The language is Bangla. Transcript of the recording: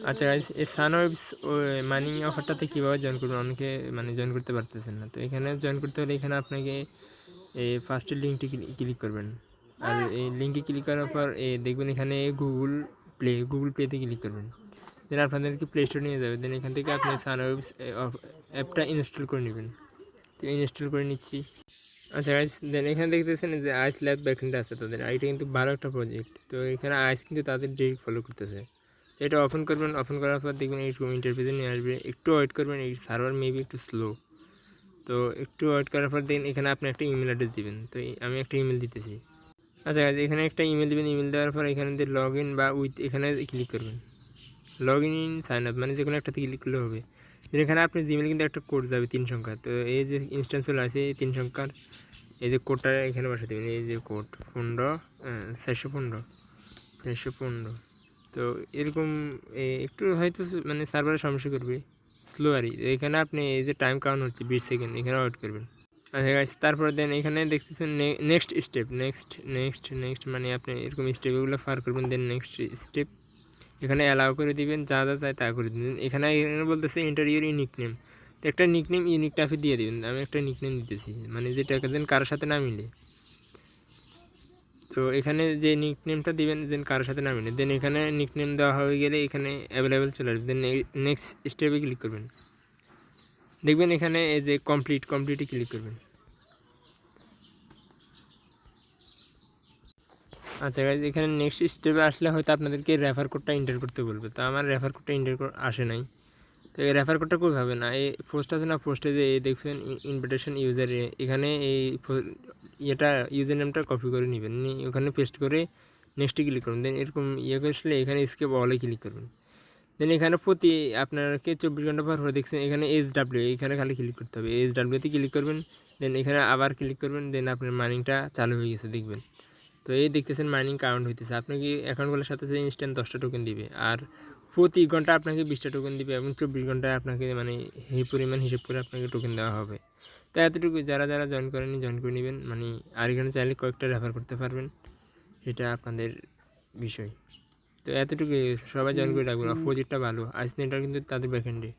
আচ্ছা গাইস, এই সানওয়েবস মাইনিং অফারটাতে কীভাবে জয়েন করবেন? অনেকে মানে জয়েন করতে পারতেছেন না। তো এখানে জয়েন করতে হলে এখানে আপনাকে এই ফার্স্টের লিঙ্কটি ক্লিক করবেন। আর এই লিঙ্কে ক্লিক করার পর দেখবেন এখানে গুগল প্লেতে ক্লিক করবেন। দেন আপনাদেরকে প্লে স্টোর নিয়ে যাবে। দেন এখান থেকে আপনি সানওয়েবস অ্যাপটা ইনস্টল করে নেবেন। তো ইনস্টল করে নিচ্ছি। আচ্ছা গাইস, দেন এখানে দেখতেছেন যে আইস ল্যাব ব্যাকএন্ড আছে তাদের। এটা কিন্তু ভালো একটা প্রজেক্ট। তো এখানে আইস কিন্তু তাদের ডিরেক্ট ফলো করতেছে। এটা ওপেন করবেন। ওপেন করার পর দেখবেন এইরকম ইন্টারফেসে নিয়ে আসবে। একটু ওয়েট করবেন, এই সার্ভার মেবি একটু স্লো। তো একটু ওয়েট করার পর দেখেন এখানে আপনি একটা ইমেল অ্যাড্রেস দিবেন। তো আমি একটা ইমেল দিতেছি। আচ্ছা গাইস, এখানে একটা ইমেল দিবেন। ইমেল দেওয়ার পর এখানে দিয়ে লগ ইন বা উইথ এখানে ক্লিক করবেন। লগ ইন সাইন আপ মানে যে কোনো একটাতে ক্লিক করলে হবে। এখানে আপনি জিমেল কিন্তু একটা কোড যাবে 3 সংখ্যা। তো এই যে ইনস্ট্যান্স চলে আছে এই 3 সংখ্যার এই যে কোডটা এখানে বসা দেবেন। এই যে কোড 415। তো এরকম একটু হয়তো মানে সার্ভারে সমস্যা করবে, স্লো আর এখানে আপনি এই যে টাইম কাউন্ট হচ্ছে 20 সেকেন্ড, এখানে ওয়েট করবেন। আচ্ছা গাইস, তারপর দেন এখানে দেখতেছেন নেক্সট স্টেপ, নেক্সট মানে আপনি এরকম স্টেপগুলো পার করবেন। দেন নেক্সট স্টেপ এখানে অ্যালাউ করে দিবেন, যা চায় তা করে দিবেন। এখানে বলতেছে এন্টার ইউর ইউনিক নেম। তো একটা নিকনেম ইউনিক টাইপে দিয়ে দিবেন। আমি একটা নিকনেম দিতেছি, মানে যেটা দেন কারোর সাথে না মিলে। তো এখানে যে নিকনেমটা দিবেন দেন কারোর সাথে না মিলে, দেন এখানে নিকনেম দেওয়া হয়ে গেলে এখানে অ্যাভেলেবেল চলে আসবে। দেন নেক্সট স্টেপে ক্লিক করবেন। দেখবেন এখানে এই যে কমপ্লিটে ক্লিক করবেন। আচ্ছা গাইজ, এখানে নেক্সট স্টেপে আসলে হয়তো আপনাদেরকে রেফার কোডটা এন্টার করতে বলবে। তো আমার রেফার কোডটা এন্টার আসে নাই। তো এই রেফার কোডটা কই পাবেন? না এই পোস্ট আছে না, পোস্টে যে দেখবেন ইনভিটেশন ইউজার, এখানে এই এটা ইউজার নেমটা কপি করে নেবেন, ওখানে পেস্ট করে নেক্সটে ক্লিক করুন। দেন এরকম করলে এখানে স্কেপ অলে ক্লিক করবেন। দেন এখানে প্রতি আপনাকে 24 ঘন্টা পর দেখছেন এখানে SW, এখানে খালি ক্লিক করতে হবে। SWতে ক্লিক করবেন। দেন এখানে আবার ক্লিক করবেন। দেন আপনার মাইনিংটা চালু হয়ে গেছে দেখবেন। তো এই দেখতেছেন মাইনিং কাউন্ট হইতেছে। আপনাকে অ্যাকাউন্টগুলোর সাথে সাথে ইনস্ট্যান্ট 10টা টোকেন দিবে। আর প্রতি ঘন্টা আপনাকে 20টা টোকেন দিবে এবং 24 ঘন্টায় আপনাকে মানে এই পরিমাণ হিসেব করে আপনাকে টোকেন দেওয়া হবে। তো এতটুকু যারা জয়েন করেনি জয়েন করে নেবেন। মানে আর এখানে চাইলে কয়েকটা রেফার করতে পারবেন, সেটা আপনাদের বিষয়। তো এতটুকু সবাই জয়েন করে রাখবেন। প্রজেক্টটা ভালো, আইস নেটওয়ার্ক কিন্তু তাদের ব্যাকএন্ডে।